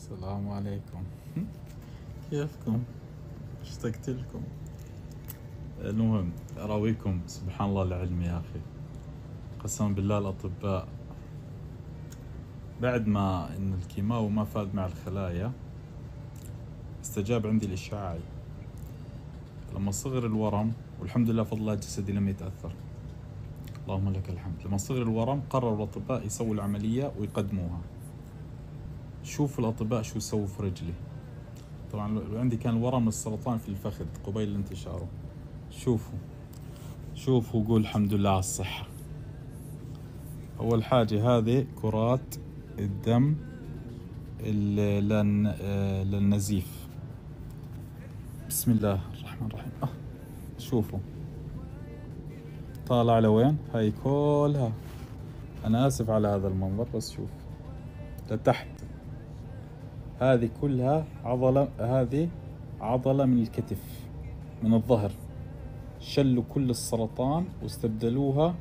السلام عليكم. كيفكم؟ اشتقت لكم. المهم أراويكم سبحان الله العلم يا أخي، قسما بالله الأطباء بعد ما إن الكيماوي ما فاد مع الخلايا استجاب عندي الإشعاعي. لما صغر الورم والحمد لله فضل الله جسدي لم يتأثر، اللهم لك الحمد. لما صغر الورم قرروا الأطباء يسووا العملية ويقدموها. شوف الأطباء شو سووا في رجلي. طبعا عندي كان الورم السرطان في الفخذ قبيل انتشاره. شوفوا قول الحمد لله على الصحة. أول حاجة هذه كرات الدم للنزيف. بسم الله الرحمن الرحيم. شوفوا طالع لوين هاي كلها. أنا آسف على هذا المنظر بس شوف لتحت. هذه كلها عضلة، هذه عضلة من الكتف من الظهر. شلوا كل السرطان واستبدلوها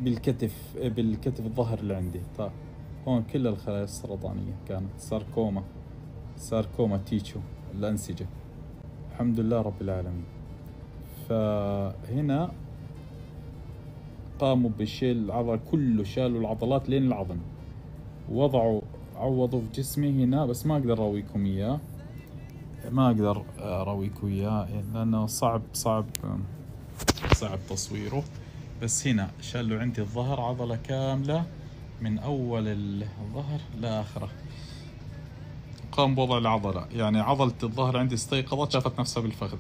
بالكتف الظهر اللي عندي. طيب هون كل الخلايا السرطانية كانت ساركوما تيشو الأنسجة. الحمد لله رب العالمين. فهنا قاموا بشيل العضل كله، شالوا العضلات لين العظم ووضعوا عوضوا في جسمي هنا. بس ما أقدر أراويكم إياه لأنه صعب تصويره. بس هنا شالوا عندي الظهر عضلة كاملة من أول الظهر لآخره. قام بوضع العضلة، يعني عضلة الظهر عندي استيقظت شافت نفسها بالفخذ.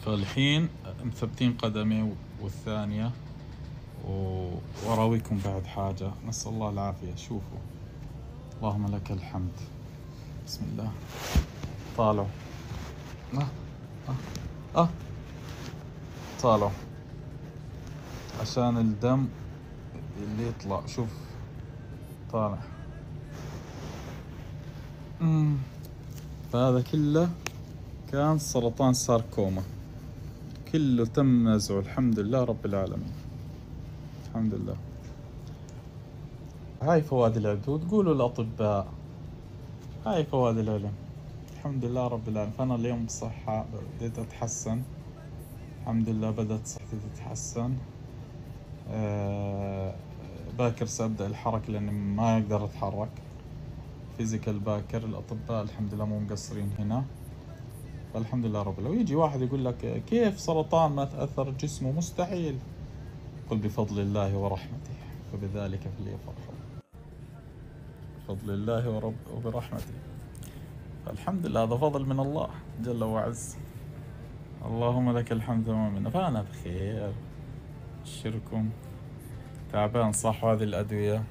فالحين مثبتين قدمي والثانية. وأراويكم بعد حاجة نسأل الله العافية. شوفوا اللهم لك الحمد. بسم الله طالعوا طالعوا عشان الدم اللي يطلع. شوف طالع. فهذا كله كان سرطان ساركوما، كله تم نزعه الحمد لله رب العالمين. الحمد لله. هاي فوائد العلم وتقولوا الأطباء، هاي فوائد العلم. الحمد لله رب العالمين. فأنا اليوم بصحة بديت أتحسن الحمد لله، بدأت صحتي تتحسن. باكر سأبدأ الحركة لأني ما أقدر أتحرك فيزيكال باكر. الأطباء الحمد لله مو مقصرين هنا، فالحمد لله رب العالمين. ويجي واحد يقول لك كيف سرطان ما تأثر جسمه؟ مستحيل. قل بفضل الله ورحمته فبذلك فليفرحوا. بفضل الله وبرحمته. الحمد لله هذا فضل من الله جل وعز. اللهم لك الحمد ومنا. فأنا بخير أبشركم. تعبان صح، وهذه الأدوية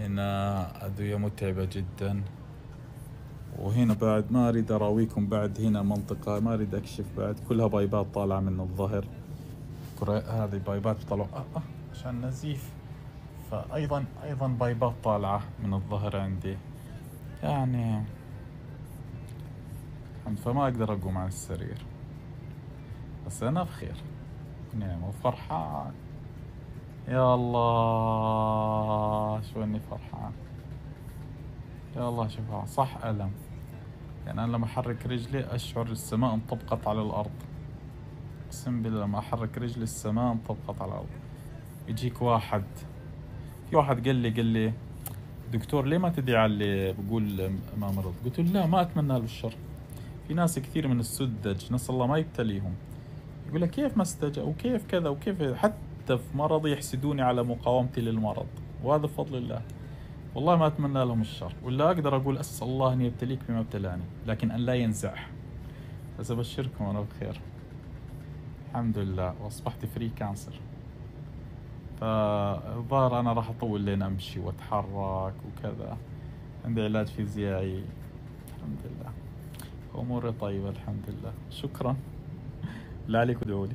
هنا أدوية متعبة جدا. وهنا بعد ما أريد أراويكم، بعد هنا منطقة ما أريد أكشف، بعد كلها بايبات طالعة من الظهر. هذه بايبات طلعوا عشان نزيف. فأيضا بايبات طالعة من الظهر عندي يعني. فما أقدر أقوم عن السرير، بس أنا بخير نعم وفرحان. يا الله شو إني فرحان. يا الله شوفها صح ألم. يعني أنا لما أحرك رجلي أشعر السماء انطبقت على الأرض. أقسم بالله لما أحرك رجلي السماء انطبقت على الأرض. يجيك في واحد قال لي دكتور ليه ما تدعي على اللي بقول ما مرض؟ قلت له لا ما أتمنى له الشر. في ناس كثير من السذج نسأل الله ما يبتليهم، يقول لك كيف ما استجاب وكيف كذا وكيف، حتى في مرضي يحسدوني على مقاومتي للمرض، وهذا بفضل الله. والله ما أتمنى لهم الشر، ولا أقدر أقول أسأل الله أن يبتليك بما ابتلاني، لكن أن لا ينزعه. بس أبشركم أنا بخير الحمد لله، وأصبحت فري كانسر. فالظاهر أنا راح أطول لين أمشي وأتحرك وكذا. عندي علاج فيزيائي الحمد لله، أموري طيبة الحمد لله. شكرا. لا عليك ادعوا لي.